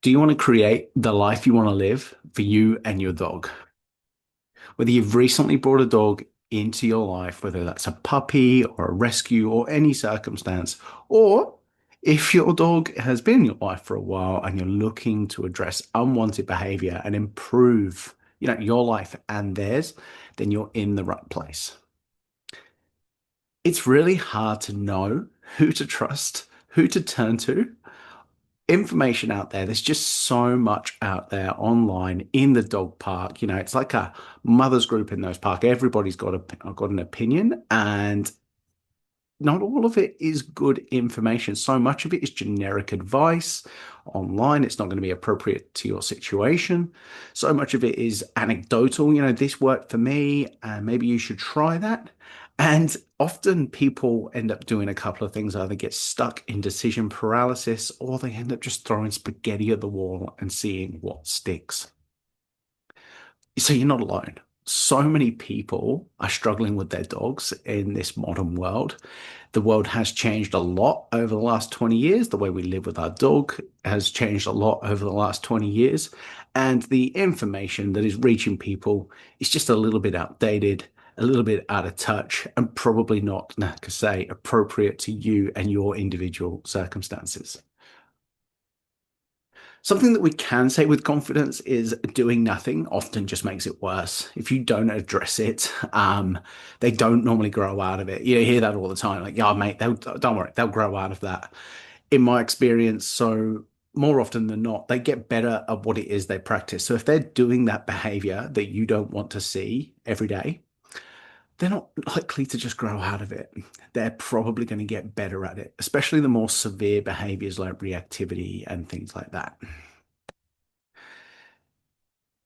Do you want to create the life you want to live for you and your dog? Whether you've recently brought a dog into your life, whether that's a puppy or a rescue or any circumstance, or if your dog has been in your life for a while and you're looking to address unwanted behavior and improve, your life and theirs, then you're in the right place. It's really hard to know who to trust, who to turn to, information out there. There's just so much out there online in the dog park. It's like a mother's group in those parks. Everybody's got an opinion, and not all of it is good information. So much of it is generic advice online. It's not going to be appropriate to your situation. So much of it is anecdotal. This worked for me, and maybe you should try that. And often people end up doing a couple of things, either get stuck in decision paralysis or they end up just throwing spaghetti at the wall and seeing what sticks. So you're not alone. So many people are struggling with their dogs in this modern world. The world has changed a lot over the last 20 years. The way we live with our dog has changed a lot over the last 20 years. And the information that is reaching people is just a little bit outdated, a little bit out of touch, and probably not, like I say, appropriate to you and your individual circumstances. Something that we can say with confidence is doing nothing often just makes it worse. If you don't address it, they don't normally grow out of it. You hear that all the time, like, "Yeah, mate, don't worry, they'll grow out of that." In my experience, so more often than not, they get better at what it is they practice. So if they're doing that behavior that you don't want to see every day, they're not likely to just grow out of it. They're probably going to get better at it, especially the more severe behaviors like reactivity and things like that.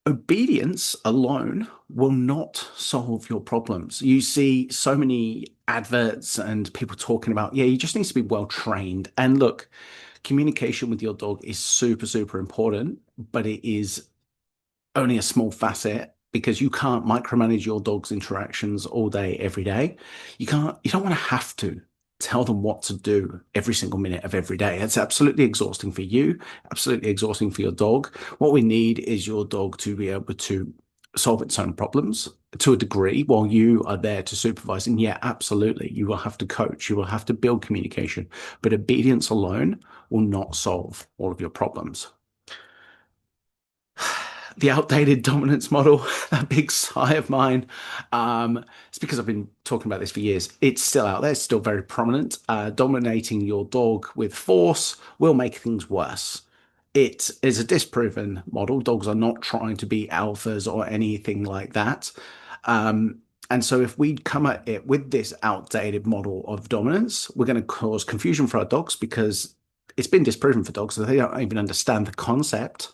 Obedience alone will not solve your problems. You see so many adverts and people talking about, yeah, you just need to be well trained. And look, communication with your dog is super, super important, but it is only a small facet because you can't micromanage your dog's interactions all day, every day. You don't want to have to tell them what to do every single minute of every day. It's absolutely exhausting for you, absolutely exhausting for your dog. What we need is your dog to be able to solve its own problems to a degree while you are there to supervise. And yeah, absolutely, you will have to coach, you will have to build communication, but obedience alone will not solve all of your problems. The outdated dominance model, that big sigh of mine. It's because I've been talking about this for years. It's still out there, it's still very prominent. Dominating your dog with force will make things worse. It is a disproven model. Dogs are not trying to be alphas or anything like that. And so, if we come at it with this outdated model of dominance, we're going to cause confusion for our dogs because it's been disproven for dogs, so they don't even understand the concept.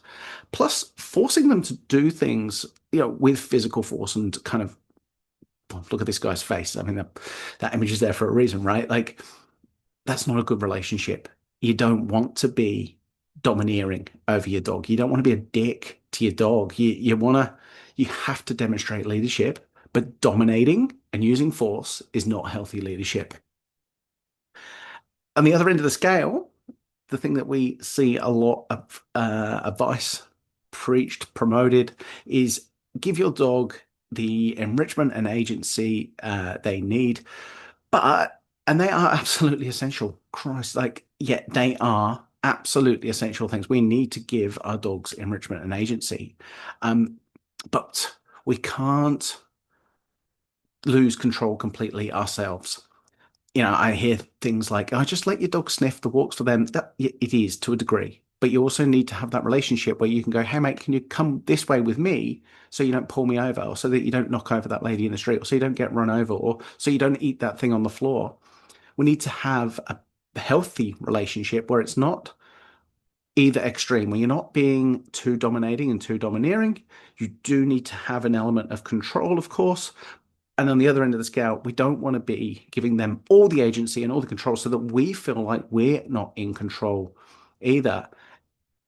Plus, forcing them to do things, with physical force and kind of well, look at this guy's face. I mean, that image is there for a reason, right? Like, that's not a good relationship. You don't want to be domineering over your dog. You don't want to be a dick to your dog. You have to demonstrate leadership, but dominating and using force is not healthy leadership. On the other end of the scale, the thing that we see a lot of advice preached, promoted is give your dog the enrichment and agency they need. But, and they are absolutely essential. Christ, like, yeah, they are absolutely essential things. We need to give our dogs enrichment and agency. Um, but we can't lose control completely ourselves. I hear things like, "Oh, just let your dog sniff the walks for them." That it is to a degree, but you also need to have that relationship where you can go, "Hey, mate, can you come this way with me so you don't pull me over, or so that you don't knock over that lady in the street, or so you don't get run over, or so you don't eat that thing on the floor." We need to have a healthy relationship where it's not either extreme, where you're not being too dominating and too domineering. You do need to have an element of control, of course, and on the other end of the scale, we don't want to be giving them all the agency and all the control so that we feel like we're not in control either.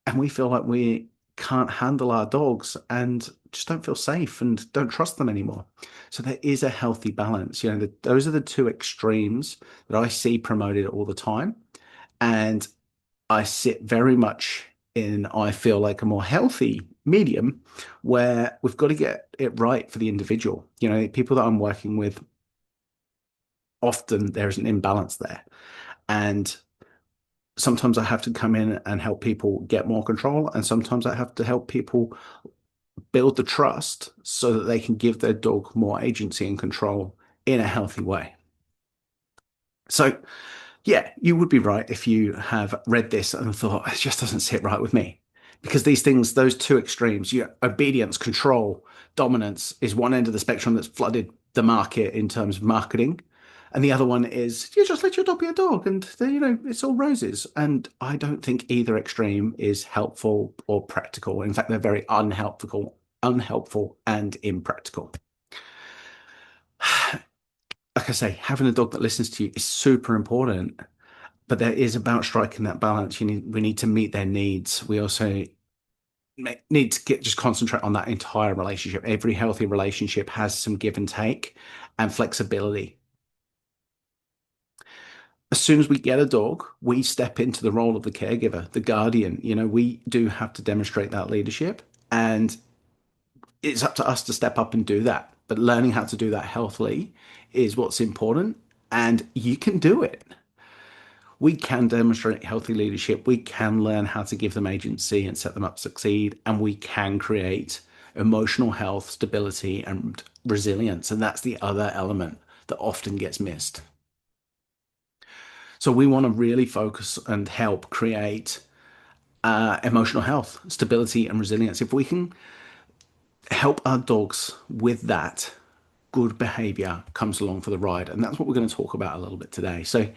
And we feel like we can't handle our dogs and just don't feel safe and don't trust them anymore. So there is a healthy balance. Those are the two extremes that I see promoted all the time. And I sit very much in, I feel like, a more healthy medium where we've got to get it right for the individual. People that I'm working with, often there's an imbalance there. And sometimes I have to come in and help people get more control. And sometimes I have to help people build the trust so that they can give their dog more agency and control in a healthy way. So, yeah, you would be right if you have read this and thought, it just doesn't sit right with me. Because these things, those two extremes, obedience, control, dominance is one end of the spectrum that's flooded the market in terms of marketing. And the other one is you just let your dog be a dog and it's all roses. And I don't think either extreme is helpful or practical. In fact, they're very unhelpful and impractical. Like I say, having a dog that listens to you is super important, but there is about striking that balance. We need to meet their needs. We also need to just concentrate on that entire relationship. Every healthy relationship has some give and take and flexibility. As soon as we get a dog, we step into the role of the caregiver, the guardian. We do have to demonstrate that leadership, and it's up to us to step up and do that. But learning how to do that healthily is what's important, and you can do it. We can demonstrate healthy leadership. We can learn how to give them agency and set them up to succeed. And we can create emotional health, stability, and resilience. And that's the other element that often gets missed. So we want to really focus and help create emotional health, stability, and resilience. If we can help our dogs with that, good behavior comes along for the ride. And that's what we're going to talk about a little bit today. So,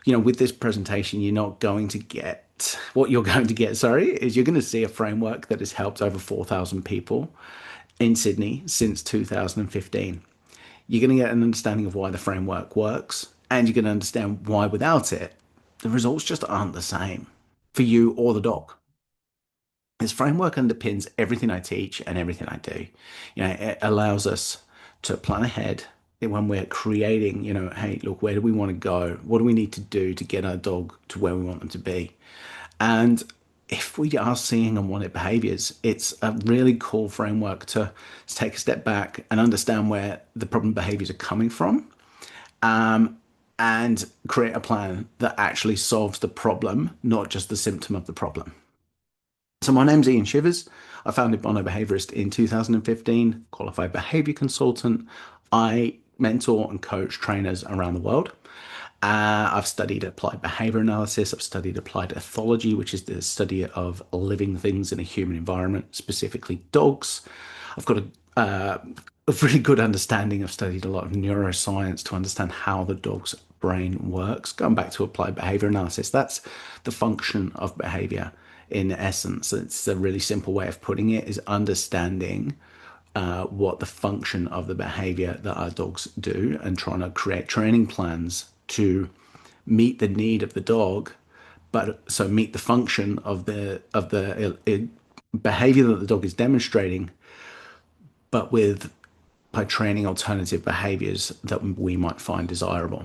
with this presentation, you're not going to get what you're going to get, sorry, is you're going to see a framework that has helped over 4,000 people in Sydney since 2015. You're going to get an understanding of why the framework works, and you're going to understand why without it, the results just aren't the same for you or the dog. This framework underpins everything I teach and everything I do. It allows us to plan ahead when we're creating, hey, look, where do we want to go? What do we need to do to get our dog to where we want them to be? And if we are seeing unwanted behaviors, it's a really cool framework to take a step back and understand where the problem behaviors are coming from, and create a plan that actually solves the problem, not just the symptom of the problem. So my name's Ian Shivers. I founded Bono Behaviourist in 2015, qualified behavior consultant. I mentor and coach trainers around the world. I've studied applied behavior analysis. I've studied applied ethology, which is the study of living things in a human environment, specifically dogs. I've got a really good understanding. I've studied a lot of neuroscience to understand how the dog's brain works. Going back to applied behavior analysis, that's the function of behavior in essence. It's a really simple way of putting it, is understanding what the function of the behavior that our dogs do and trying to create training plans to meet the need of the dog, but so meet the function of the behavior that the dog is demonstrating, but with by training alternative behaviors that we might find desirable.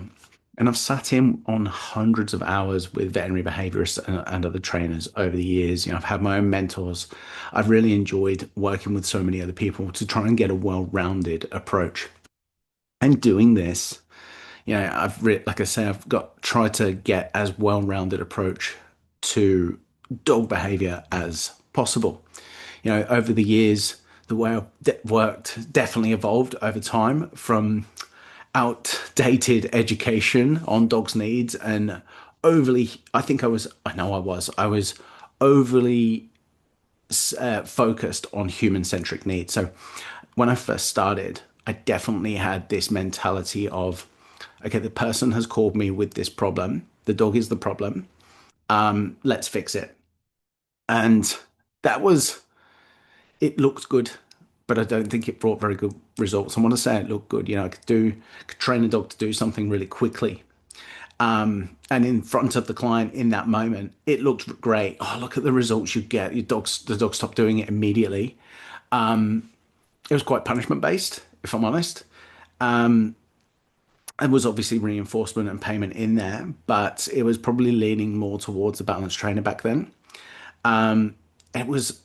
And I've sat in on hundreds of hours with veterinary behaviorists and other trainers over the years. I've had my own mentors. I've really enjoyed working with so many other people to try and get a well-rounded approach. And doing this, like I say, I've got tried to get as well-rounded approach to dog behavior as possible. Over the years, the way I've worked definitely evolved over time from outdated education on dogs' needs and overly, I was overly focused on human-centric needs. So when I first started, I definitely had this mentality of, okay, the person has called me with this problem. The dog is the problem. Let's fix it. And that was, it looked good, but I don't think it brought very good results. I want to say it looked good. I could train a dog to do something really quickly. And in front of the client in that moment, it looked great. Oh, look at the results you get. The dog stopped doing it immediately. It was quite punishment based, if I'm honest. There was obviously reinforcement and payment in there, but it was probably leaning more towards a balanced trainer back then. It was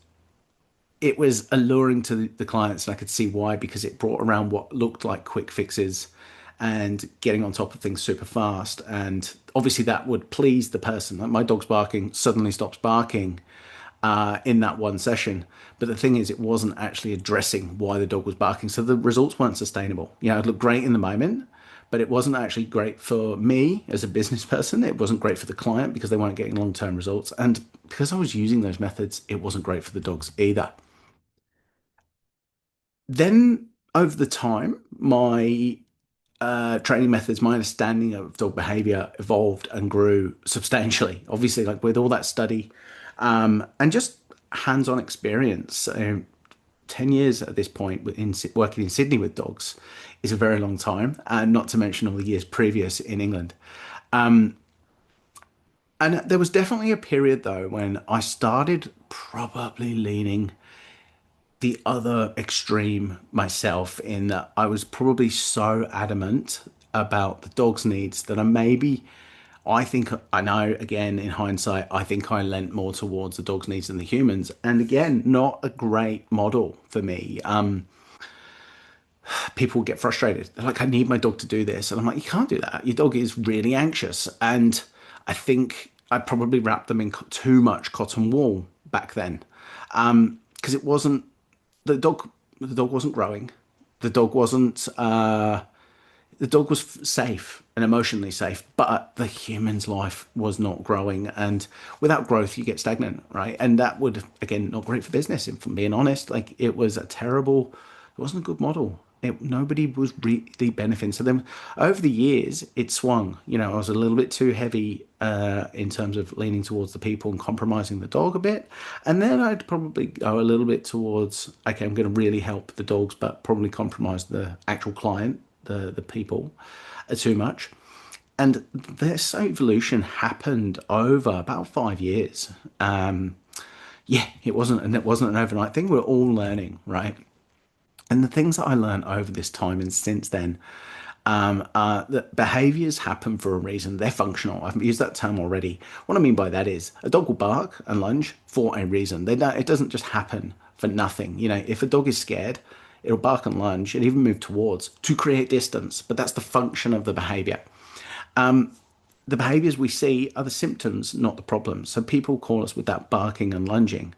it was alluring to the clients, and I could see why, because it brought around what looked like quick fixes and getting on top of things super fast. And obviously, that would please the person. Like my dog's barking suddenly stops barking in that one session. But the thing is, it wasn't actually addressing why the dog was barking. So the results weren't sustainable. You know, it looked great in the moment, but it wasn't actually great for me as a business person. It wasn't great for the client because they weren't getting long term results. And because I was using those methods, it wasn't great for the dogs either. Then over the time, my training methods, my understanding of dog behavior evolved and grew substantially. Obviously, like with all that study and just hands-on experience. 10 years at this point in working in Sydney with dogs is a very long time, and not to mention all the years previous in England. And there was definitely a period though when I started probably leaning the other extreme myself, in that I was probably so adamant about the dog's needs that I think I know, again in hindsight, I think I lent more towards the dog's needs than the humans. And again, not a great model for me. People get frustrated. They're like, I need my dog to do this. And I'm like, you can't do that. Your dog is really anxious. And I think I probably wrapped them in too much cotton wool back then. Because it wasn't the dog the dog wasn't growing. The dog wasn't the dog was safe and emotionally safe, but the human's life was not growing. And without growth, you get stagnant, right? And that would, again, not great for business. If I'm being honest, like it was a terrible, it wasn't a good model. Nobody was really benefiting. So then over the years, it swung. You know, I was a little bit too heavy in terms of leaning towards the people and compromising the dog a bit. And then I'd probably go a little bit towards, okay, I'm going to really help the dogs, but probably compromise the actual client, the people, too much. And this evolution happened over about 5 years. Yeah, it wasn't an overnight thing. We're all learning, right? And the things that I learned over this time and since then are that behaviors happen for a reason. They're functional. I've used that term already. What I mean by that is a dog will bark and lunge for a reason. It doesn't just happen for nothing. You know, if a dog is scared, it'll bark and lunge and even move towards to create distance. But that's the function of the behavior. The behaviors we see are the symptoms, not the problem. So people call us with that barking and lunging,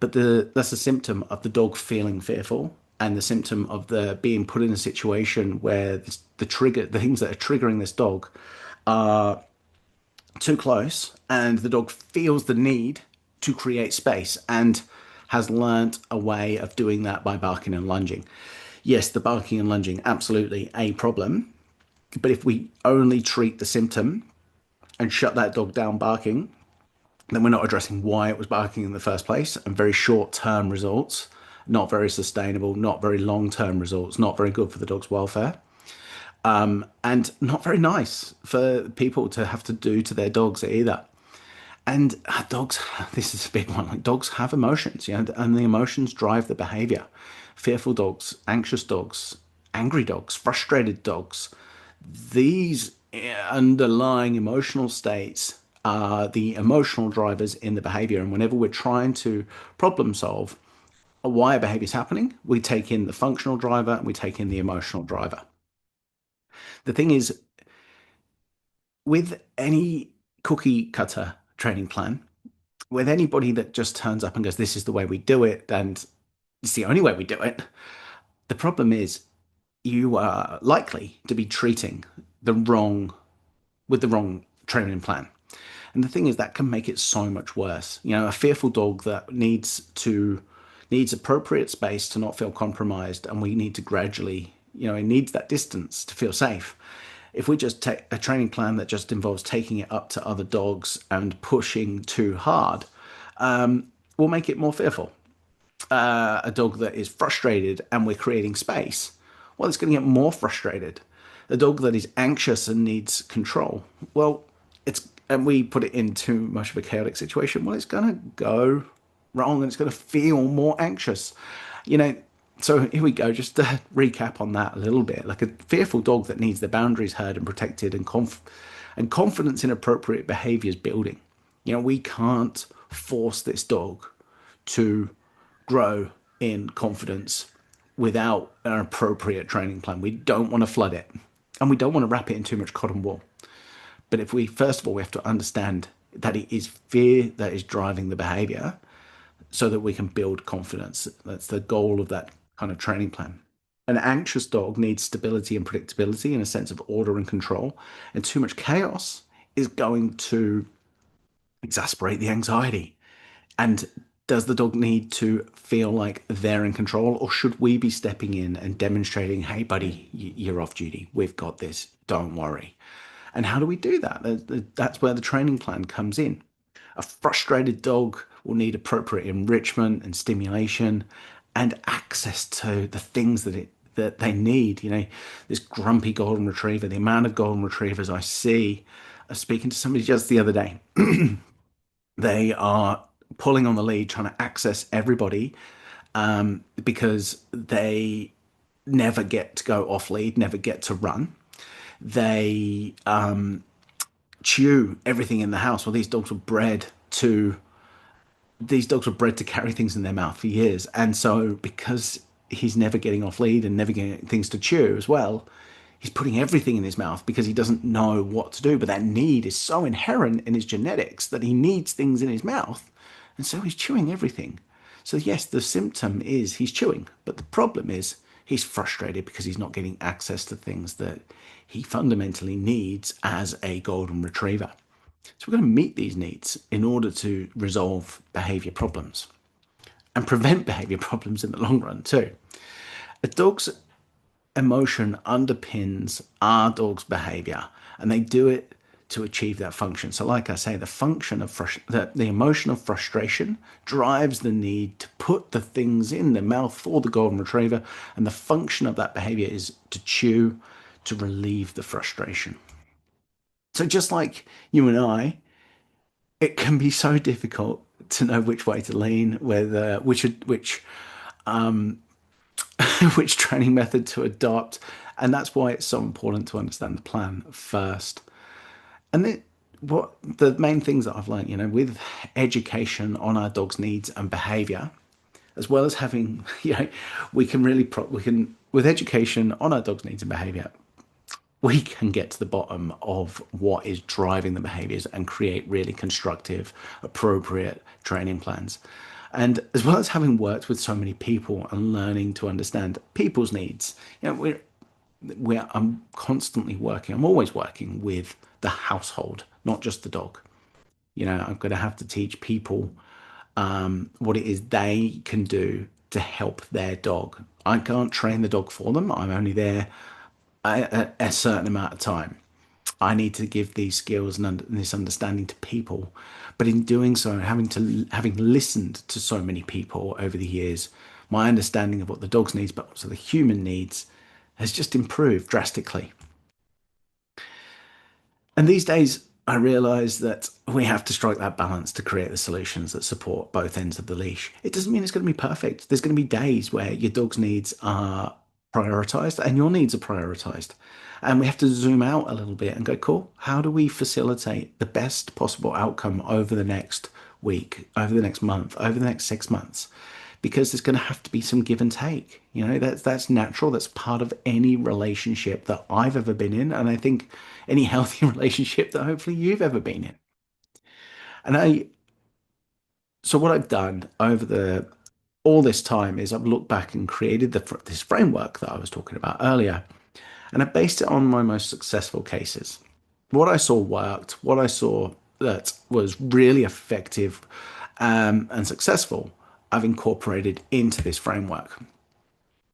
but that's a symptom of the dog feeling fearful, and the symptom of the being put in a situation where the things that are triggering this dog are too close, and the dog feels the need to create space and has learnt a way of doing that by barking and lunging. Yes, the barking and lunging, absolutely a problem. But if we only treat the symptom and shut that dog down barking, then we're not addressing why it was barking in the first place. And very short term results, not very sustainable, not very long term results, not very good for the dog's welfare, and not very nice for people to have to do to their dogs either. And dogs, this is a big one. Like dogs have emotions, you know, and the emotions drive the behavior. Fearful dogs, anxious dogs, angry dogs, frustrated dogs. These underlying emotional states are the emotional drivers in the behavior. And whenever we're trying to problem solve why a behavior is happening, we take in the functional driver and we take in the emotional driver. The thing is, with any cookie cutter training plan, with anybody that just turns up and goes, this is the way we do it, and it's the only way we do it, the problem is you are likely to be treating the wrong with the wrong training plan. And the thing is that can make it so much worse. You know, a fearful dog that needs appropriate space to not feel compromised, and we need to gradually, you know, it needs that distance to feel safe. If we just take a training plan that just involves taking it up to other dogs and pushing too hard, we'll make it more fearful. A dog that is frustrated and we're creating space, well, it's going to get more frustrated. A dog that is anxious and needs control, well, and we put it in too much of a chaotic situation, well, it's going to go wrong and it's going to feel more anxious. You know, so here we go. Just to recap on that a little bit, like a fearful dog that needs their boundaries heard and protected, and confidence in appropriate behaviors building. You know, we can't force this dog to grow in confidence without an appropriate training plan. We don't want to flood it, and we don't want to wrap it in too much cotton wool. But if we, first of all, we have to understand that it is fear that is driving the behavior so that we can build confidence. That's the goal of that kind of training plan. An anxious dog needs stability and predictability and a sense of order and control. And too much chaos is going to exasperate the anxiety. And does the dog need to feel like they're in control, or should we be stepping in and demonstrating, hey, buddy, you're off duty. We've got this. Don't worry. And how do we do that? That's where the training plan comes in. A frustrated dog will need appropriate enrichment and stimulation and access to the things that they need. You know, this grumpy golden retriever, the amount of golden retrievers I see. I was speaking to somebody just the other day. They are pulling on the lead, trying to access everybody because they never get to go off lead, never get to run. They chew everything in the house. Well, these dogs were bred to carry things in their mouth for years, and so because he's never getting off lead and never getting things to chew as well, he's putting everything in his mouth because he doesn't know what to do. But that need is so inherent in his genetics that he needs things in his mouth, and so he's chewing everything. So yes, the symptom is he's chewing, but the problem is he's frustrated because he's not getting access to things that he fundamentally needs as a golden retriever. So we're going to meet these needs in order to resolve behavior problems and prevent behavior problems in the long run too. A dog's emotion underpins our dog's behavior, and they do it to achieve that function. So like I say, the function of the emotion of frustration drives the need to put the things in the mouth for the golden retriever, and the function of that behavior is to chew to relieve the frustration. So just like you and I, it can be so difficult to know which way to lean, whether which which training method to adopt, and that's why it's so important to understand the plan first. And what the main things that I've learned, with education on our dog's needs and behavior, as well as having, we can really we can with education on our dog's needs and behavior, we can get to the bottom of what is driving the behaviors and create really constructive, appropriate training plans. And as well as having worked with so many people and learning to understand people's needs, I'm constantly working. I'm always working with the household, not just the dog. I'm going to have to teach people what it is they can do to help their dog. I can't train the dog for them. I'm only there a certain amount of time. I need to give these skills and this understanding to people. But in doing so, having listened to so many people over the years, my understanding of what the dog's needs, but also the human needs, has just improved drastically. And these days, I realize that we have to strike that balance to create the solutions that support both ends of the leash. It doesn't mean it's going to be perfect. There's going to be days where your dog's needs are prioritized and your needs are prioritized. And we have to zoom out a little bit and go, cool, how do we facilitate the best possible outcome over the next week, over the next month, over the next 6 months? Because there's going to have to be some give and take. That's natural. That's part of any relationship that I've ever been in. And I think any healthy relationship that hopefully you've ever been in. So what I've done over all this time is I've looked back and created this framework that I was talking about earlier. And I based it on my most successful cases. What I saw worked, what I saw that was really effective and successful, I've incorporated into this framework.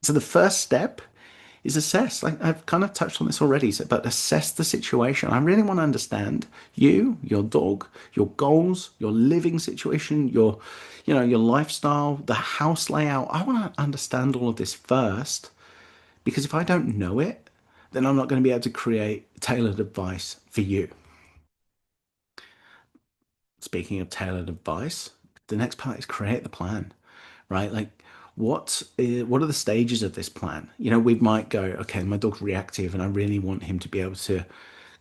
So the first step is assess. Like I've kind of touched on this already, but assess the situation. I really want to understand you, your dog, your goals, your living situation, your lifestyle, the house layout. I want to understand all of this first, because if I don't know it, then I'm not going to be able to create tailored advice for you. Speaking of tailored advice, the next part is create the plan, right? Like what are the stages of this plan? We might go, okay, my dog's reactive and I really want him to be able to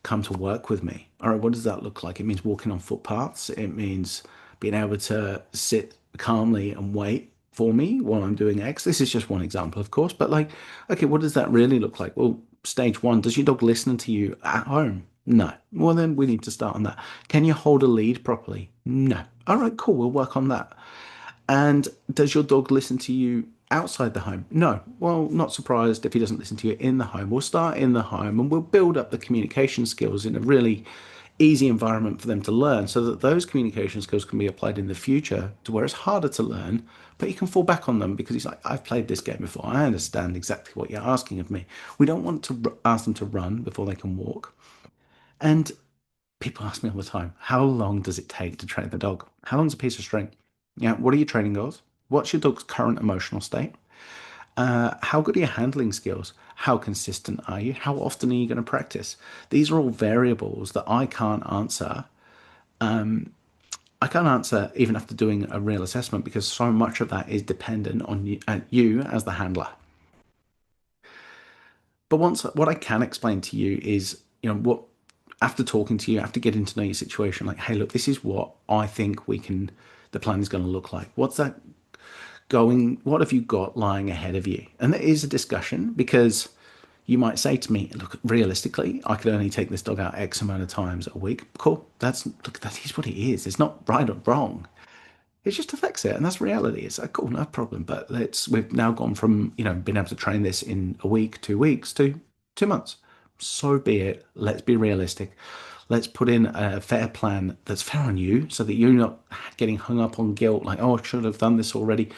come to work with me. All right, what does that look like? It means walking on footpaths. It means being able to sit calmly and wait for me while I'm doing X. This is just one example, of course, but like, okay, what does that really look like? Well, stage one, does your dog listen to you at home? No. Well, then we need to start on that. Can you hold a lead properly? No. All right, cool. We'll work on that. And does your dog listen to you outside the home? No. Well, not surprised if he doesn't listen to you in the home. We'll start in the home and we'll build up the communication skills in a really easy environment for them to learn so that those communication skills can be applied in the future to where it's harder to learn, but you can fall back on them because he's like, I've played this game before. I understand exactly what you're asking of me. We don't want to ask them to run before they can walk. And people ask me all the time, how long does it take to train the dog? How long's a piece of string? Yeah, what are your training goals? What's your dog's current emotional state? How good are your handling skills? How consistent are you? How often are you going to practice? These are all variables that I can't answer. I can't answer even after doing a real assessment because so much of that is dependent on you as the handler. But once what I can explain to you is, what after talking to you, after getting to know your situation, like, hey, look, this is what I think the plan is going to look like. What's that going? What have you got lying ahead of you? And there is a discussion because you might say to me, look, realistically, I could only take this dog out X amount of times a week. Cool. Look, that is what it is. It's not right or wrong. It just affects it, and that's reality. It's like, cool, no problem. But we've now gone from, being able to train this in a week, 2 weeks to 2 months. So be it. Let's be realistic. Let's put in a fair plan that's fair on you so that you're not getting hung up on guilt, like, oh, I should have done this already.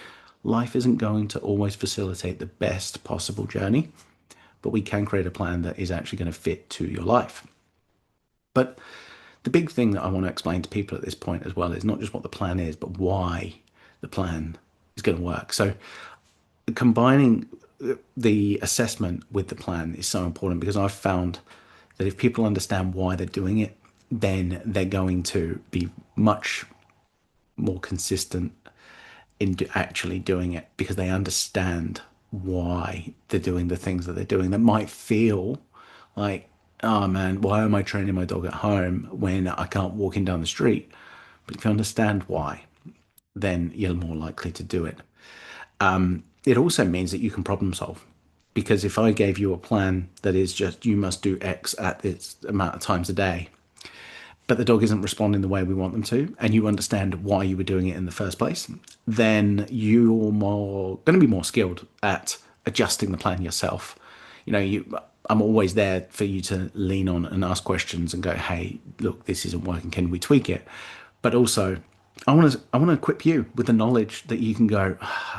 Life isn't going to always facilitate the best possible journey, but we can create a plan that is actually going to fit to your life. But the big thing that I want to explain to people at this point as well is not just what the plan is, but why the plan is going to work. So combining the assessment with the plan is so important because I've found that if people understand why they're doing it, then they're going to be much more consistent in actually doing it because they understand why they're doing the things that they're doing that might feel like, oh man, why am I training my dog at home when I can't walk him down the street? But if you understand why, then you're more likely to do it. It also means that you can problem solve because if I gave you a plan that is just you must do X at this amount of times a day, but the dog isn't responding the way we want them to, and you understand why you were doing it in the first place, then you're more going to be more skilled at adjusting the plan yourself. I'm always there for you to lean on and ask questions and go, hey, look, this isn't working. Can we tweak it? But also, I want to equip you with the knowledge that you can go,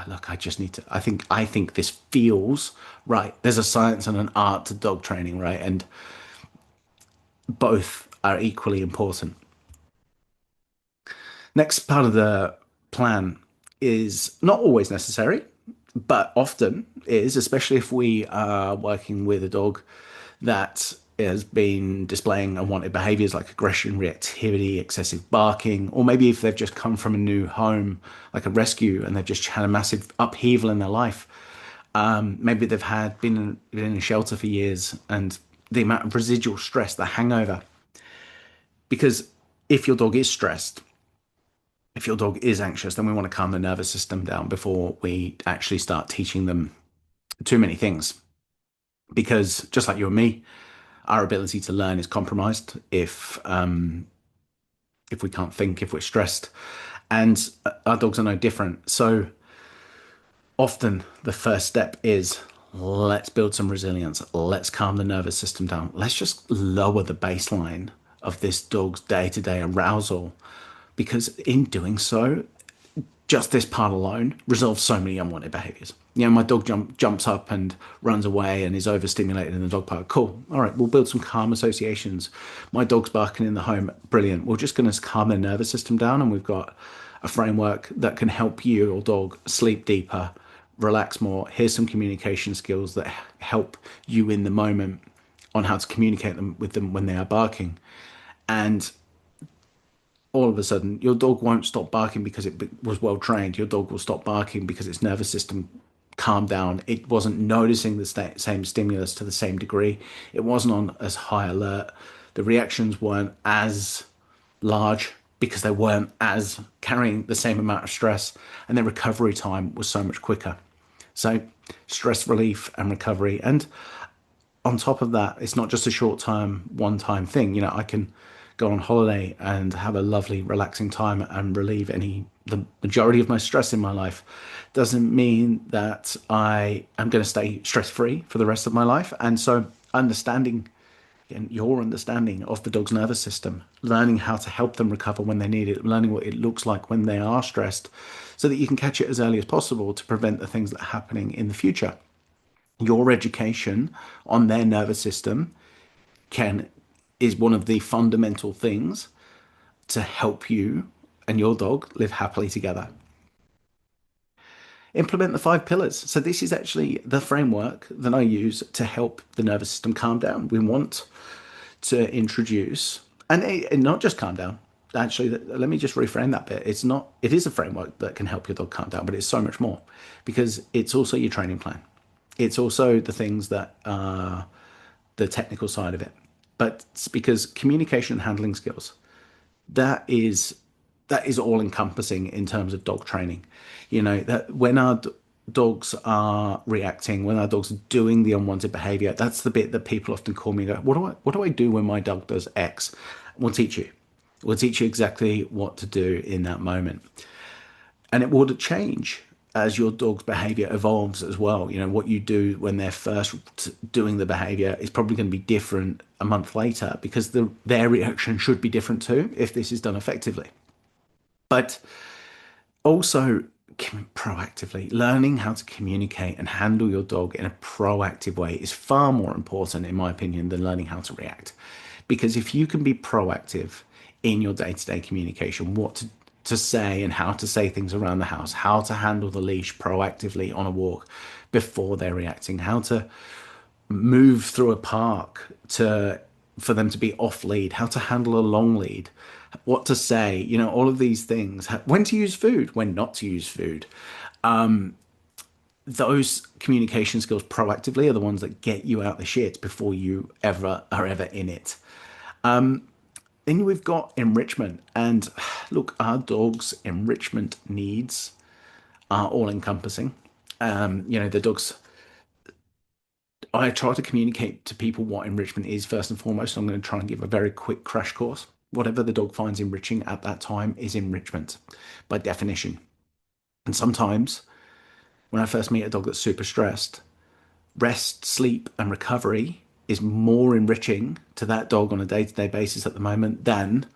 look, I just need to. I think this feels right. There's a science and an art to dog training, right? And both are equally important. Next part of the plan is not always necessary, but often is, especially if we are working with a dog that has been displaying unwanted behaviors like aggression, reactivity, excessive barking, or maybe if they've just come from a new home, like a rescue, and they've just had a massive upheaval in their life. Maybe they've been in a shelter for years, and the amount of residual stress, the hangover. Because if your dog is stressed, if your dog is anxious, then we want to calm the nervous system down before we actually start teaching them too many things. Because just like you and me, our ability to learn is compromised if we can't think, if we're stressed, and our dogs are no different. So often the first step is let's build some resilience. Let's calm the nervous system down. Let's just lower the baseline of this dog's day-to-day arousal because in doing so, just this part alone resolves so many unwanted behaviors. My dog jumps up and runs away and is overstimulated in the dog park. Cool. All right, we'll build some calm associations. My dog's barking in the home. Brilliant. We're just going to calm their nervous system down, and we've got a framework that can help you or dog sleep deeper, relax more. Here's some communication skills that help you in the moment on how to communicate with them when they are barking. And all of a sudden, your dog won't stop barking because it was well trained. Your dog will stop barking because its nervous system calmed down. It wasn't noticing the same stimulus to the same degree. It wasn't on as high alert. The reactions weren't as large because they weren't as carrying the same amount of stress, and their recovery time was so much quicker. So, stress relief and recovery. And on top of that, it's not just a short term, one time thing. You know, I can go on holiday and have a lovely, relaxing time and relieve the majority of my stress in my life. Doesn't mean that I am going to stay stress free for the rest of my life. And so, understanding and your understanding of the dog's nervous system, learning how to help them recover when they need it, learning what it looks like when they are stressed, so that you can catch it as early as possible to prevent the things that are happening in the future. Your education on their nervous system can is one of the fundamental things to help you and your dog live happily together. Implement the 5 pillars. So this is actually the framework that I use to help the nervous system calm down. We want to introduce, and not just calm down. Actually, let me just reframe that bit. It's not. It is a framework that can help your dog calm down, but it's so much more because it's also your training plan. It's also the things that are the technical side of it. But it's because communication and handling skills, that is that is all encompassing in terms of dog training. You know, that when our dogs are reacting, when our dogs are doing the unwanted behavior, that's the bit that people often call me and go, what do I do when my dog does X? We'll teach you. We'll teach you exactly what to do in that moment. And it will change as your dog's behavior evolves as well. You know, what you do when they're first doing the behavior is probably going to be different a month later because their reaction should be different too if this is done effectively. But also, proactively learning how to communicate and handle your dog in a proactive way is far more important, in my opinion, than learning how to react. Because if you can be proactive in your day to day communication, to say and how to say things around the house, how to handle the leash proactively on a walk before they're reacting, how to move through a park to for them to be off lead, how to handle a long lead, what to say, you know, all of these things, when to use food, when not to use food. Those communication skills proactively are the ones that get you out the shit before you ever in it. Then we've got enrichment. And look, our dog's enrichment needs are all encompassing. You know, the dogs, I try to communicate to people what enrichment is first and foremost. I'm going to try and give a very quick crash course. Whatever the dog finds enriching at that time is enrichment by definition. And sometimes when I first meet a dog that's super stressed, rest, sleep, and recovery is more enriching to that dog on a day to day basis at the moment than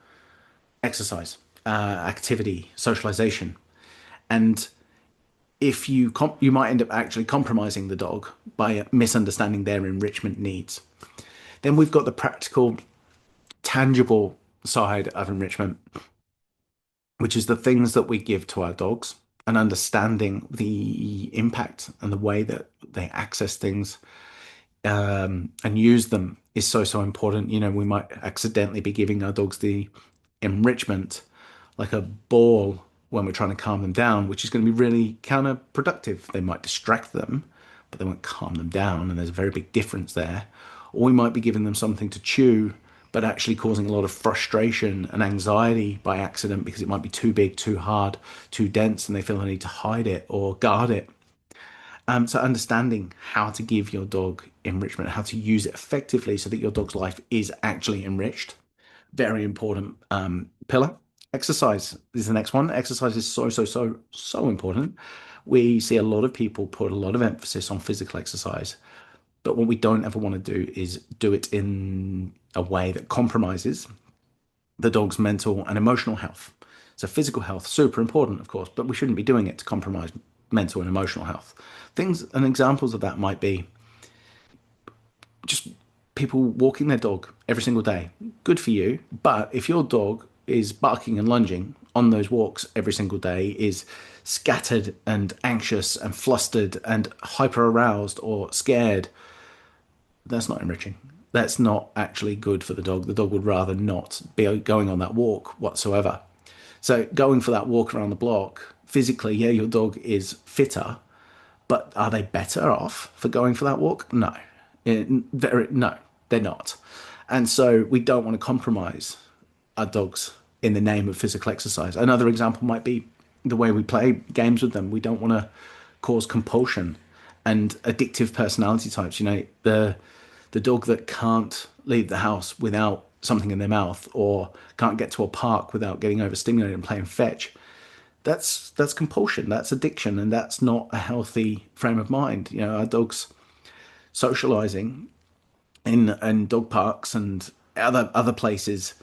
exercise, activity, socialization. And if you might end up actually compromising the dog by misunderstanding their enrichment needs. Then we've got the practical, tangible side of enrichment, which is the things that we give to our dogs and understanding the impact and the way that they access things and use them is so important. You know, we might accidentally be giving our dogs the enrichment like a ball when we're trying to calm them down, which is going to be really counterproductive. They might distract them, but they won't calm them down, and there's a very big difference there. Or we might be giving them something to chew, but actually causing a lot of frustration and anxiety by accident because it might be too big, too hard, too dense, and they feel the need to hide it or guard it. So understanding how to give your dog enrichment, how to use it effectively so that your dog's life is actually enriched. Very important pillar. Exercise is the next one. Exercise is so important. We see a lot of people put a lot of emphasis on physical exercise, but what we don't ever want to do is do it in a way that compromises the dog's mental and emotional health. So physical health, super important, of course, but we shouldn't be doing it to compromise mental and emotional health. Things and examples of that might be just people walking their dog every single day. Good for you. But if your dog is barking and lunging on those walks every single day, is scattered and anxious and flustered and hyper aroused or scared, that's not enriching. That's not actually good for the dog. The dog would rather not be going on that walk whatsoever. So going for that walk around the block, physically, yeah, your dog is fitter, but are they better off for going for that walk? No. No, they're not. And so we don't want to compromise our dog's in the name of physical exercise. Another example might be the way we play games with them. We don't want to cause compulsion and addictive personality types. The dog that can't leave the house without something in their mouth, or can't get to a park without getting overstimulated and playing fetch. That's compulsion, that's addiction, and that's not a healthy frame of mind. Our dogs socializing in dog parks and other places,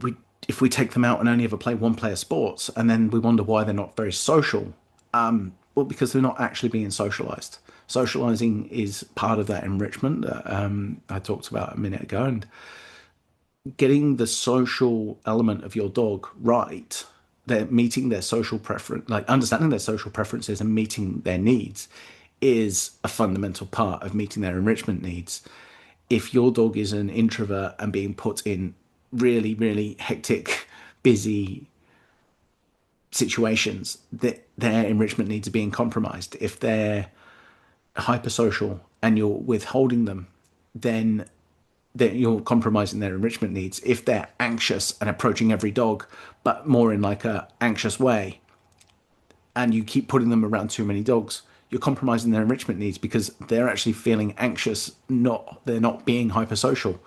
we if we take them out and only ever play one player sports, and then we wonder why they're not very social. Well, because they're not actually being socialized. Socializing is part of that enrichment that I talked about a minute ago, and getting the social element of your dog right, they're meeting their social preference, like understanding their social preferences and meeting their needs, is a fundamental part of meeting their enrichment needs. If your dog is an introvert and being put in really, really hectic, busy situations, that their enrichment needs are being compromised. If they're hypersocial and you're withholding them, then you're compromising their enrichment needs. If they're anxious and approaching every dog, but more in like a anxious way, and you keep putting them around too many dogs, you're compromising their enrichment needs because they're actually feeling anxious. Not they're not being hypersocial,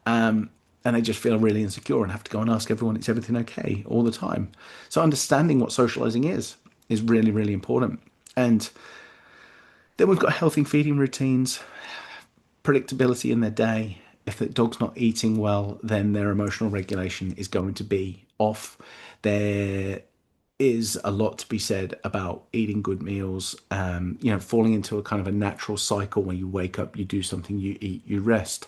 and they just feel really insecure and have to go and ask everyone, "Is everything okay?" all the time. So understanding what socializing is really, really important. And then we've got healthy feeding routines, predictability in their day. If the dog's not eating well, then their emotional regulation is going to be off. There is a lot to be said about eating good meals, falling into a kind of a natural cycle where you wake up, you do something, you eat, you rest.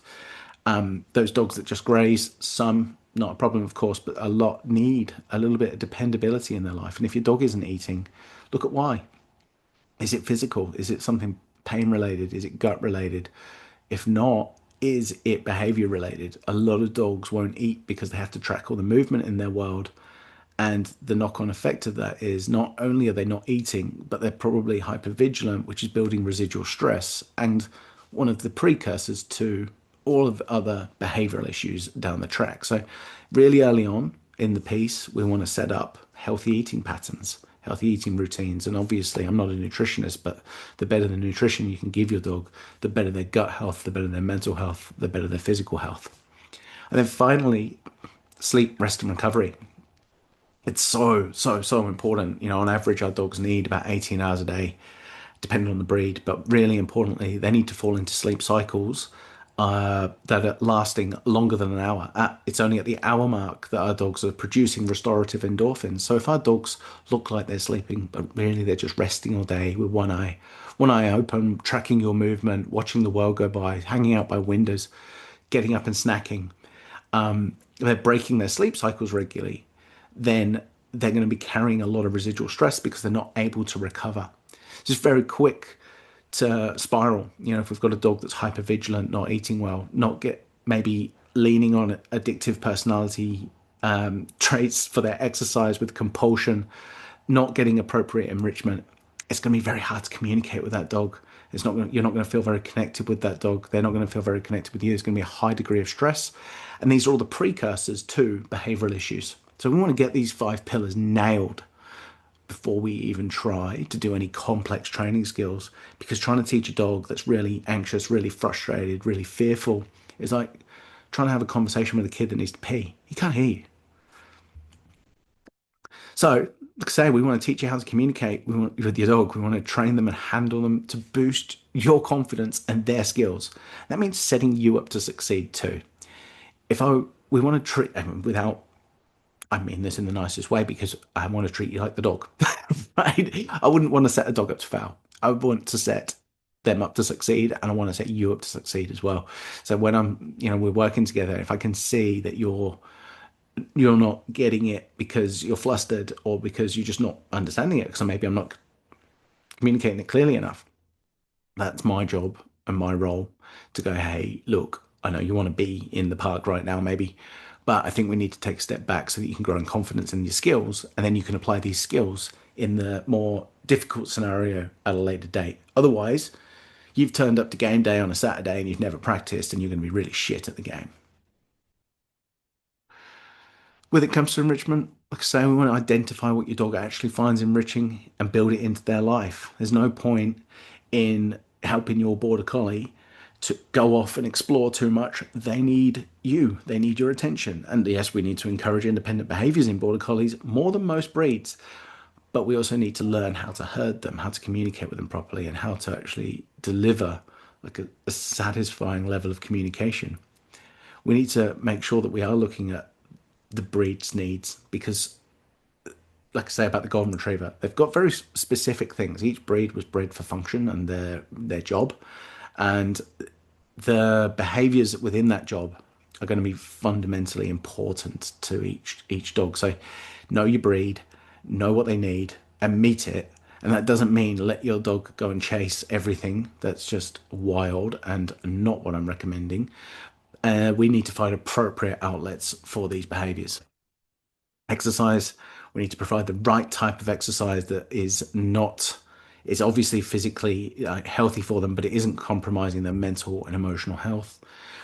Those dogs that just graze, some, not a problem, of course, but a lot need a little bit of dependability in their life. And if your dog isn't eating, look at why. Is it physical? Is it something pain related? Is it gut related? If not, is it behavior related? A lot of dogs won't eat because they have to track all the movement in their world. And the knock on effect of that is not only are they not eating, but they're probably hypervigilant, which is building residual stress and one of the precursors to all of the other behavioral issues down the track. So, really early on in the piece, we want to set up healthy eating patterns, healthy eating routines. And obviously, I'm not a nutritionist, but the better the nutrition you can give your dog, the better their gut health, the better their mental health, the better their physical health. And then finally, sleep, rest, and recovery. It's so important. On average, our dogs need about 18 hours a day, depending on the breed. But really importantly, they need to fall into sleep cycles that are lasting longer than an hour. It's only at the hour mark that our dogs are producing restorative endorphins. So if our dogs look like they're sleeping, but really they're just resting all day with one eye open, tracking your movement, watching the world go by, hanging out by windows, getting up and snacking, they're breaking their sleep cycles regularly, then they're going to be carrying a lot of residual stress because they're not able to recover. It's just very quick to spiral. If we've got a dog that's hyper vigilant, not eating well, not get maybe leaning on addictive personality traits for their exercise with compulsion, not getting appropriate enrichment, it's going to be very hard to communicate with that dog. You're not going to feel very connected with that dog. They're not going to feel very connected with you. There's going to be a high degree of stress. And these are all the precursors to behavioral issues. So we want to get these 5 pillars nailed before we even try to do any complex training skills. Because trying to teach a dog that's really anxious, really frustrated, really fearful is like trying to have a conversation with a kid that needs to pee. He can't hear you. So, like I say, we want to teach you how to communicate with your dog. We want to train them and handle them to boost your confidence and their skills. That means setting you up to succeed too. If I we want to treat without I mean this in the nicest way because I want to treat you like the dog, right? I wouldn't want to set a dog up to fail. I would want to set them up to succeed, and I want to set you up to succeed as well. So when we're working together, if I can see that you're not getting it because you're flustered or because you're just not understanding it, because maybe I'm not communicating it clearly enough, that's my job and my role to go, hey, look, I know you want to be in the park right now, maybe, but I think we need to take a step back so that you can grow in confidence in your skills, and then you can apply these skills in the more difficult scenario at a later date. Otherwise, you've turned up to game day on a Saturday and you've never practiced, and you're going to be really shit at the game. When it comes to enrichment, like I say, we want to identify what your dog actually finds enriching and build it into their life. There's no point in helping your border collie to go off and explore too much. They need you, they need your attention. And yes, we need to encourage independent behaviors in border collies more than most breeds, but we also need to learn how to herd them, how to communicate with them properly, and how to actually deliver like a satisfying level of communication. We need to make sure that we are looking at the breed's needs because, like I say about the golden retriever, they've got very specific things. Each breed was bred for function and their job, and the behaviors within that job are going to be fundamentally important to each dog. So know your breed, know what they need, and meet it. And that doesn't mean let your dog go and chase everything. That's just wild and not what I'm recommending. We need to find appropriate outlets for these behaviors. Exercise, we need to provide the right type of exercise that is not, is obviously physically healthy for them, but it isn't compromising their mental and emotional health.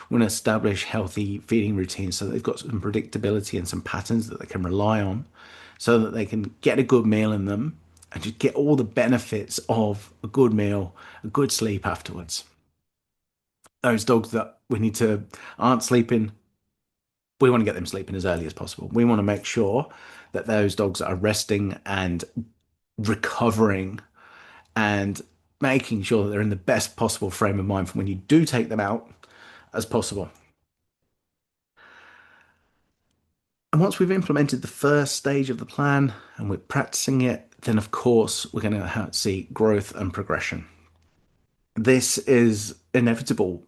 We want to establish healthy feeding routines so that they've got some predictability and some patterns that they can rely on so that they can get a good meal in them and just get all the benefits of a good meal, a good sleep afterwards. Those dogs that we need to aren't sleeping, we want to get them sleeping as early as possible. We want to make sure that those dogs are resting and recovering and making sure that they're in the best possible frame of mind for when you do take them out as possible. And once we've implemented the first stage of the plan and we're practicing it, then of course we're going to see growth and progression. This is inevitable.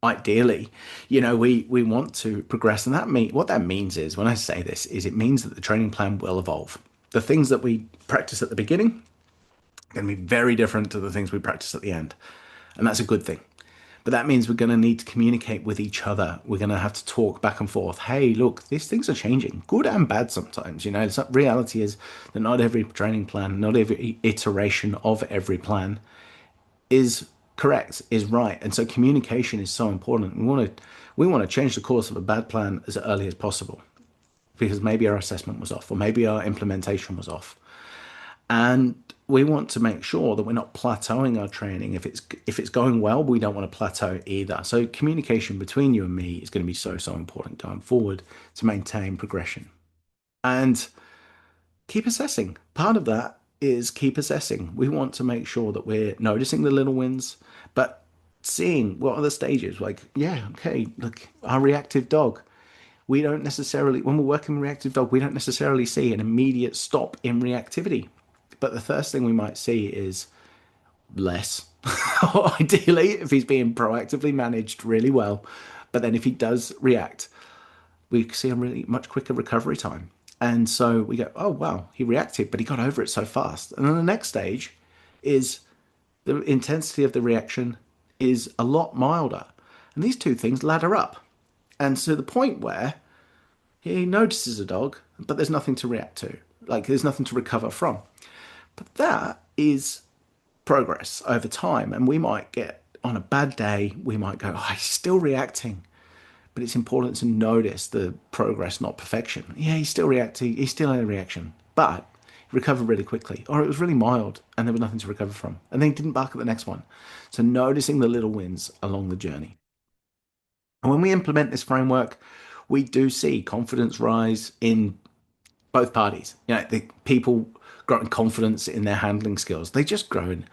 Ideally, we want to progress, and what that means is when I say this is it means that the training plan will evolve. The things that we practice at the beginning are going to be very different to the things we practice at the end, and that's a good thing. But that means we're going to need to communicate with each other. We're going to have to talk back and forth. Hey, look, these things are changing, good and bad sometimes. Reality is that not every training plan, not every iteration of every plan is correct, is right. And so communication is so important. We want to change the course of a bad plan as early as possible because maybe our assessment was off or maybe our implementation was off. And we want to make sure that we're not plateauing our training. If it's going well, we don't want to plateau either. So communication between you and me is going to be so important going forward to maintain progression. And keep assessing. Part of that is keep assessing. We want to make sure that we're noticing the little wins, but seeing what are the stages. Like, yeah, okay, look, our reactive dog. We don't necessarily, when we're working with reactive dog, we don't necessarily see an immediate stop in reactivity. But the first thing we might see is less, ideally, if he's being proactively managed really well. But then if he does react, we see a really much quicker recovery time. And so we go, oh, wow, he reacted, but he got over it so fast. And then the next stage is the intensity of the reaction is a lot milder. And these two things ladder up. And to the point where he notices a dog, but there's nothing to react to. Like there's nothing to recover from. But that is progress over time. And we might get on a bad day, we might go, oh, he's still reacting. But it's important to notice the progress, not perfection. Yeah, he's still reacting. He's still in a reaction, but he recovered really quickly, or it was really mild and there was nothing to recover from, and then he didn't bark at the next one. So noticing the little wins along the journey. And when we implement this framework, we do see confidence rise in both parties. The people growing confidence in their handling skills. They just grow in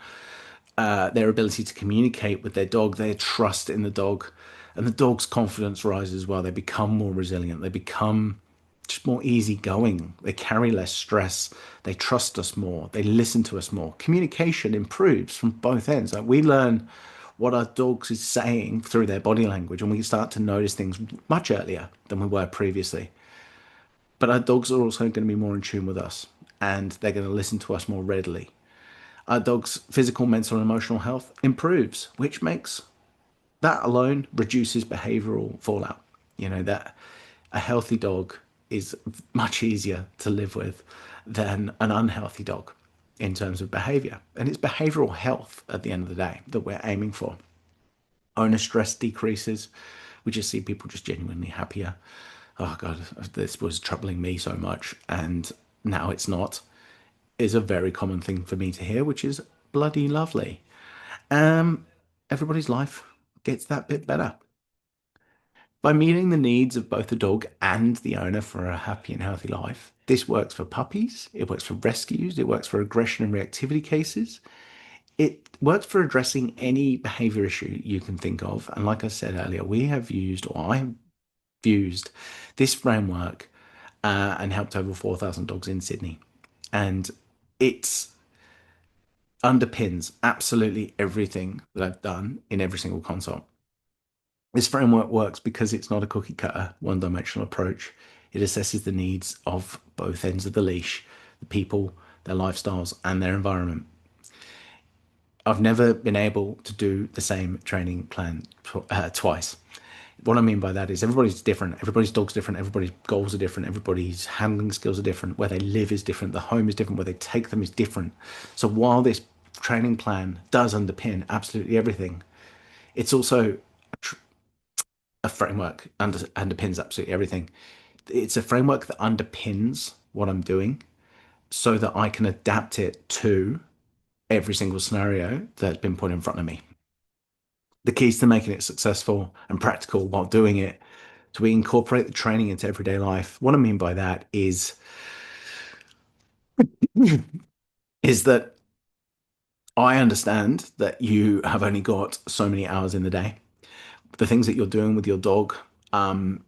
their ability to communicate with their dog, their trust in the dog, and the dog's confidence rises as well. They become more resilient. They become just more easygoing. They carry less stress. They trust us more. They listen to us more. Communication improves from both ends. Like we learn what our dogs is saying through their body language, and we start to notice things much earlier than we were previously. But our dogs are also going to be more in tune with us, and they're going to listen to us more readily. Our dog's physical, mental, and emotional health improves, which makes that alone reduces behavioral fallout. That a healthy dog is much easier to live with than an unhealthy dog in terms of behavior. And it's behavioral health at the end of the day that we're aiming for. Owner stress decreases. We just see people just genuinely happier. oh God, this was troubling me so much, and now it's not, is a very common thing for me to hear, which is bloody lovely. Um, Everybody's life gets that bit better by meeting the needs of both the dog and the owner for a happy and healthy life. This works for puppies, it works for rescues, it works for aggression and reactivity cases. It works for addressing any behavior issue you can think of. And like I said earlier, we have used, or I have used this framework and helped over 4,000 dogs in Sydney. And it underpins absolutely everything that I've done in every single consult. This framework works because it's not a cookie cutter, one dimensional approach. It assesses the needs of both ends of the leash, the people, their lifestyles, and their environment. I've never been able to do the same training plan twice. What I mean by that is everybody's different. Everybody's dog's different. Everybody's goals are different. Everybody's handling skills are different. Where they live is different. The home is different. Where they take them is different. So while this training plan does underpin absolutely everything, it's also a framework underpins absolutely everything. It's a framework that underpins what I'm doing so that I can adapt it to every single scenario that's been put in front of me. The keys to making it successful and practical while doing it. So we incorporate the training into everyday life. What I mean by that is that I understand that you have only got so many hours in the day. The things that you're doing with your dog, um,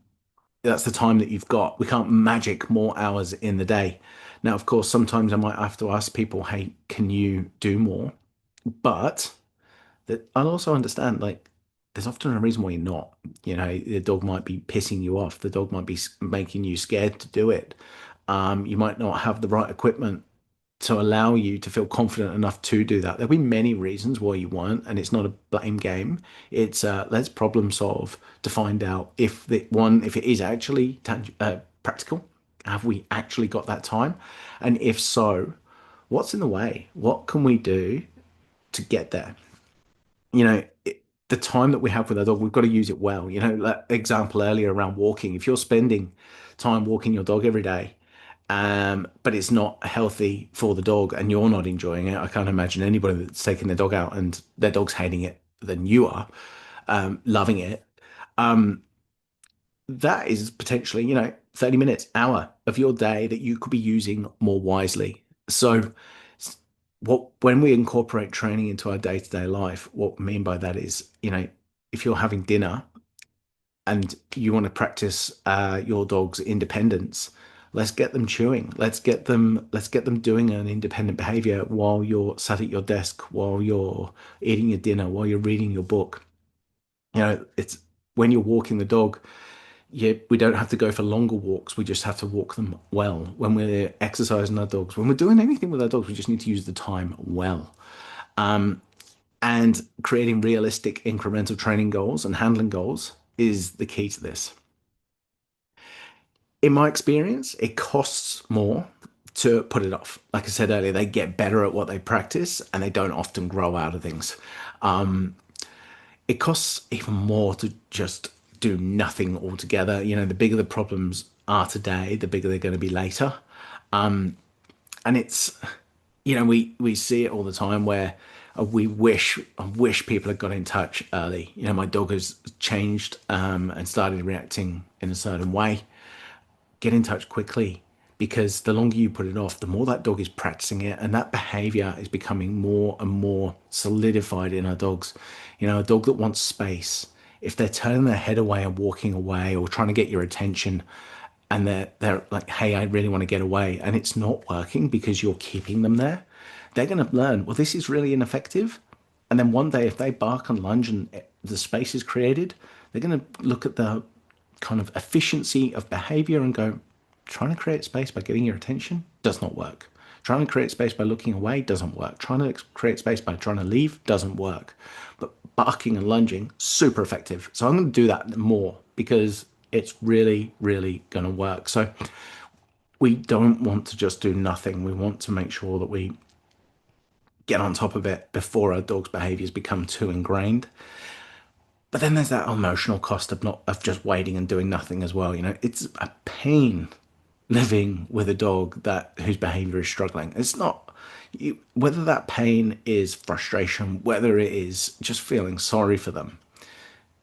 that's the time that you've got. We can't magic more hours in the day. Now, of course, sometimes I might have to ask people, hey, can you do more? But that I'll also understand, like, there's often a reason why you're not. You know, the dog might be pissing you off. The dog might be making you scared to do it. You might not have the right equipment to allow you to feel confident enough to do that. There'll be many reasons why you weren't, and it's not a blame game. It's let's problem solve to find out if if it is actually practical. Have we actually got that time? And if so, what's in the way? What can we do to get there? You know, the time that we have with our dog, we've got to use it well. You know, that example earlier around walking. If you're spending time walking your dog every day, but it's not healthy for the dog and you're not enjoying it, I can't imagine anybody that's taking their dog out and their dog's hating it than you are, loving it. Um, that is potentially, 30 minutes, hour of your day that you could be using more wisely. So what when we incorporate training into our day-to-day life, what I mean by that is, if you're having dinner and you want to practice your dog's independence, let's get them chewing. Let's get them doing an independent behavior while you're sat at your desk, while you're eating your dinner, while you're reading your book. It's when you're walking the dog, we don't have to go for longer walks. We just have to walk them well. When we're exercising our dogs, when we're doing anything with our dogs, we just need to use the time well. And creating realistic incremental training goals and handling goals is the key to this. In my experience, it costs more to put it off. Like I said earlier, they get better at what they practice and they don't often grow out of things. Um, it costs even more to just do nothing altogether. The bigger the problems are today, the bigger they're going to be later. And we see it all the time where I wish people had got in touch early. My dog has changed and started reacting in a certain way. Get in touch quickly because the longer you put it off, the more that dog is practicing it, and that behavior is becoming more and more solidified in our dogs. A dog that wants space, if they're turning their head away and walking away or trying to get your attention, and they're like, hey, I really want to get away, and it's not working because you're keeping them there, they're going to learn, well, this is really ineffective. And then one day, if they bark and lunge and the space is created, they're going to look at the kind of efficiency of behavior and go, trying to create space by getting your attention does not work. Trying to create space by looking away doesn't work. Trying to create space by trying to leave doesn't work. But barking and lunging, super effective. So I'm going to do that more because it's really, really going to work. So we don't want to just do nothing. We want to make sure that we get on top of it before our dog's behaviors become too ingrained. But then there's that emotional cost of not of just waiting and doing nothing as well. It's a pain living with a dog that whose behavior is struggling. It's not whether that pain is frustration, whether it is just feeling sorry for them.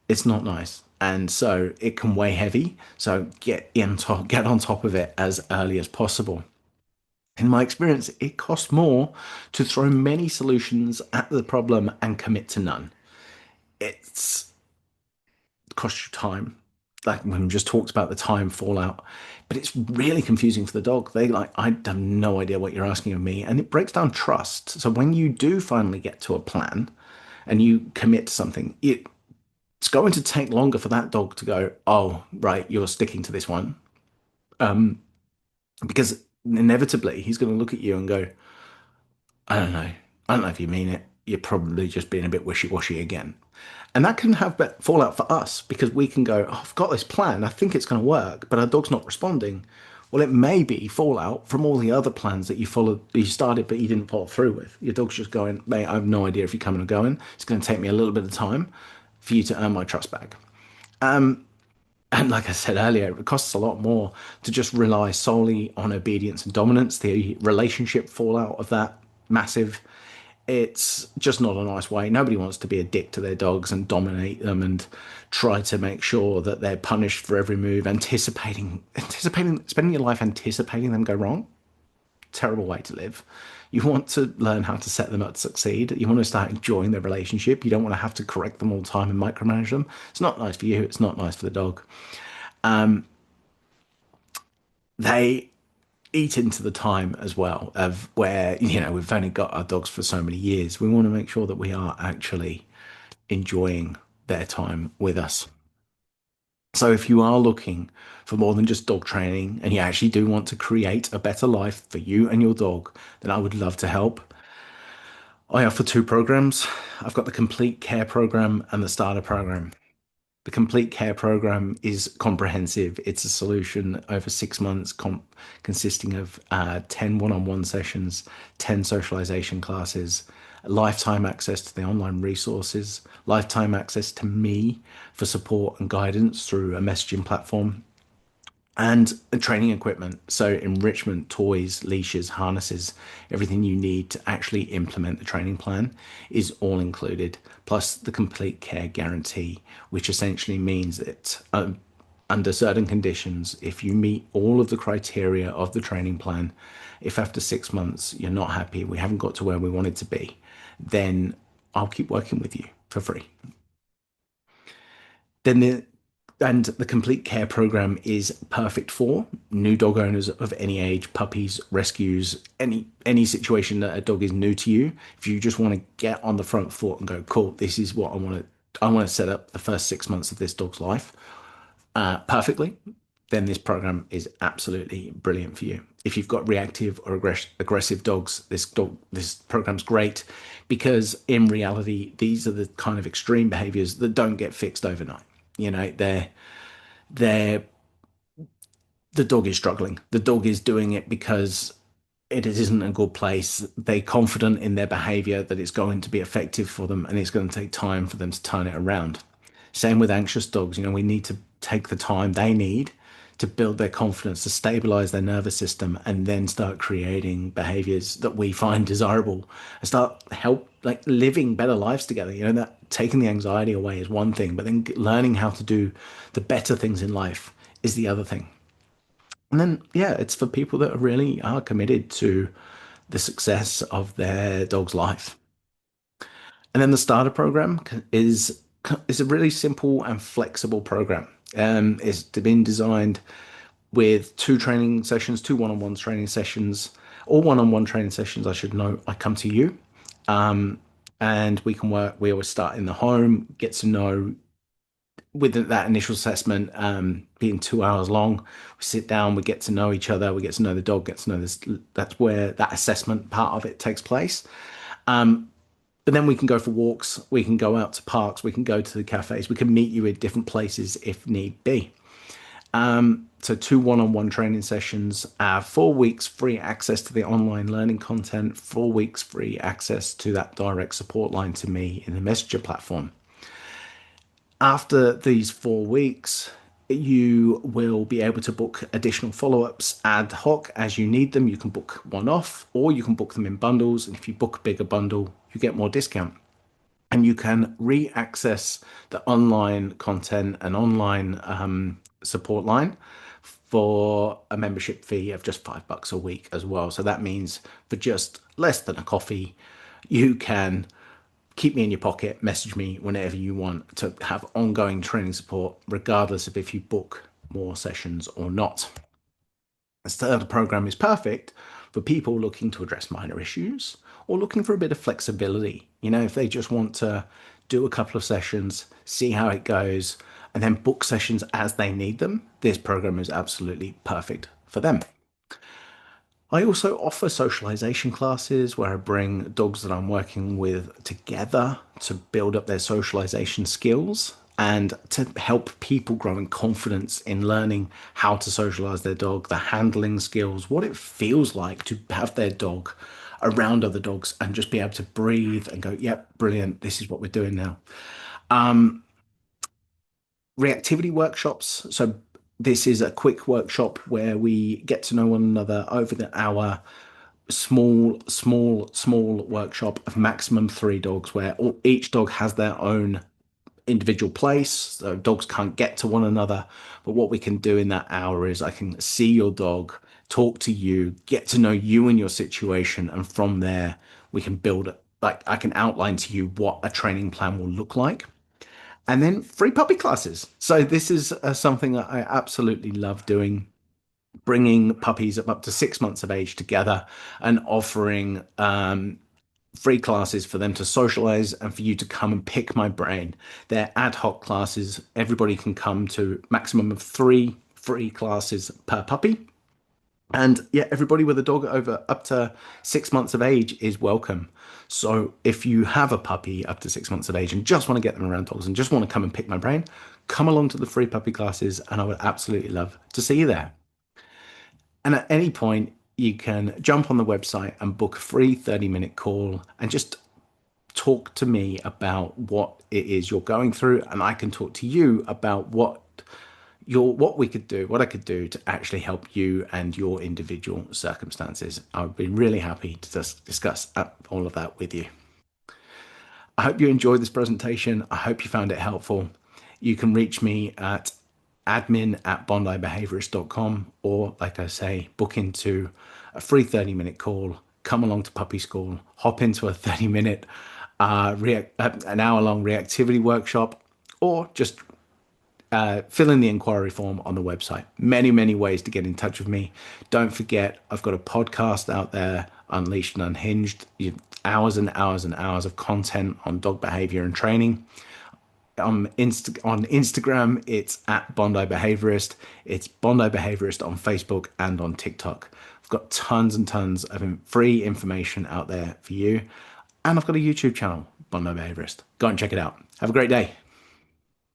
It's not nice. And so it can weigh heavy. So get on top of it as early as possible. In my experience, it costs more to throw many solutions at the problem and commit to none. It's costs you time. Like we just talked about the time fallout, but it's really confusing for the dog. They like, I have no idea what you're asking of me, and it breaks down trust. So when you do finally get to a plan and you commit to something, it's going to take longer for that dog to go, oh, right, you're sticking to this one. Um, because inevitably he's going to look at you and go, I don't know. I don't know if you mean it. You're probably just being a bit wishy-washy again. And that can have fallout for us because we can go, oh, I've got this plan. I think it's going to work, but our dog's not responding. Well, it may be fallout from all the other plans that you started, but you didn't follow through with. Your dog's just going, mate, I have no idea if you're coming or going. It's going to take me a little bit of time for you to earn my trust back. And like I said earlier, it costs a lot more to just rely solely on obedience and dominance. The relationship fallout of that massive. It's just not a nice way. Nobody wants to be a dick to their dogs and dominate them and try to make sure that they're punished for every move, spending your life anticipating them go wrong. Terrible way to live. You want to learn how to set them up to succeed. You want to start enjoying their relationship. You don't want to have to correct them all the time and micromanage them. It's not nice for you. It's not nice for the dog. They eat into the time as well of where, we've only got our dogs for so many years. We want to make sure that we are actually enjoying their time with us. So if you are looking for more than just dog training and you actually do want to create a better life for you and your dog, then I would love to help. I offer two programs. I've got the complete care program and the starter program. The complete care program is comprehensive. It's a solution over 6 months, consisting of 10 one-on-one sessions, 10 socialization classes, lifetime access to the online resources, lifetime access to me for support and guidance through a messaging platform, and training equipment. So, enrichment, toys, leashes, harnesses, everything you need to actually implement the training plan is all included, plus the complete care guarantee, which essentially means that under certain conditions, if you meet all of the criteria of the training plan, if after 6 months you're not happy, we haven't got to where we wanted to be, then I'll keep working with you for free. Then the complete care program is perfect for new dog owners of any age, puppies, rescues, any situation that a dog is new to you. If you just want to get on the front foot and go, cool, this is what I want to. I want to set up the first 6 months of this dog's life perfectly. Then this program is absolutely brilliant for you. If you've got reactive or aggressive dogs, this program's great because in reality, these are the kind of extreme behaviors that don't get fixed overnight. They're the dog is struggling. The dog is doing it because it isn't a good place. They're confident in their behavior that it's going to be effective for them and it's going to take time for them to turn it around. Same with anxious dogs. We need to take the time they need to build their confidence, to stabilize their nervous system, and then start creating behaviors that we find desirable and start help like living better lives together. That taking the anxiety away is one thing, but then learning how to do the better things in life is the other thing. And then, yeah, it's for people that really are committed to the success of their dog's life. And then the starter program is a really simple and flexible program. It's been designed with two training sessions, two one-on-one training sessions, all one-on-one training sessions. I should know. I come to you, and we can work. We always start in the home, get to know with that initial assessment being 2 hours long. We sit down, we get to know each other, we get to know the dog, get to know this. That's where that assessment part of it takes place. But then we can go for walks, we can go out to parks, we can go to the cafes, we can meet you at different places if need be. So two one-on-one training sessions, 4 weeks free access to the online learning content, 4 weeks free access to that direct support line to me in the messenger platform. After these 4 weeks, you will be able to book additional follow-ups ad hoc as you need them. You can book one off, or you can book them in bundles. And if you book a bigger bundle, you get more discount. And you can re-access the online content and online support line for a membership fee of just $5 a week as well. So that means for just less than a coffee, you can keep me in your pocket, message me whenever you want to have ongoing training support, regardless of if you book more sessions or not. The starter program is perfect for people looking to address minor issues or looking for a bit of flexibility. You know, if they just want to do a couple of sessions, see how it goes, and then book sessions as they need them, this program is absolutely perfect for them. I also offer socialization classes where I bring dogs that I'm working with together to build up their socialization skills and to help people grow in confidence in learning how to socialize their dog, the handling skills, what it feels like to have their dog around other dogs and just be able to breathe and go, yep, brilliant, this is what we're doing now. Reactivity workshops. So this is a quick workshop where we get to know one another over the hour. Small workshop of maximum 3 dogs where each dog has their own individual place. So dogs can't get to one another. But what we can do in that hour is I can see your dog, talk to you, get to know you and your situation. And from there, we can build, like, I can outline to you what a training plan will look like. And then free puppy classes. So this is something that I absolutely love doing, bringing puppies up to 6 months of age together and offering free classes for them to socialize and for you to come and pick my brain. They're ad hoc classes. Everybody can come to maximum of 3 free classes per puppy. And yeah, everybody with a dog over up to 6 months of age is welcome. So if you have a puppy up to 6 months of age and just want to get them around dogs and just want to come and pick my brain, come along to the free puppy classes and I would absolutely love to see you there. And at any point, you can jump on the website and book a free 30-minute call and just talk to me about what it is you're going through. And I can talk to you about what we could do, what I could do to actually help you and your individual circumstances. I would be really happy to discuss all of that with you. I hope you enjoyed this presentation. I hope you found it helpful. You can reach me at admin@bondibehaviorist.com, or like I say, book into a free 30-minute call, come along to puppy school, hop into a 30-minute, an hour-long reactivity workshop, or just fill in the inquiry form on the website. Many ways to get in touch with me. Don't forget, I've got a podcast out there, Unleashed and Unhinged. Hours and hours and hours of content on dog behavior and training. On Instagram, it's at Bondi Behaviorist. It's Bondi Behaviorist on Facebook and on TikTok. I've got tons and tons of free information out there for you. And I've got a YouTube channel, Bondi Behaviorist. Go and check it out. Have a great day.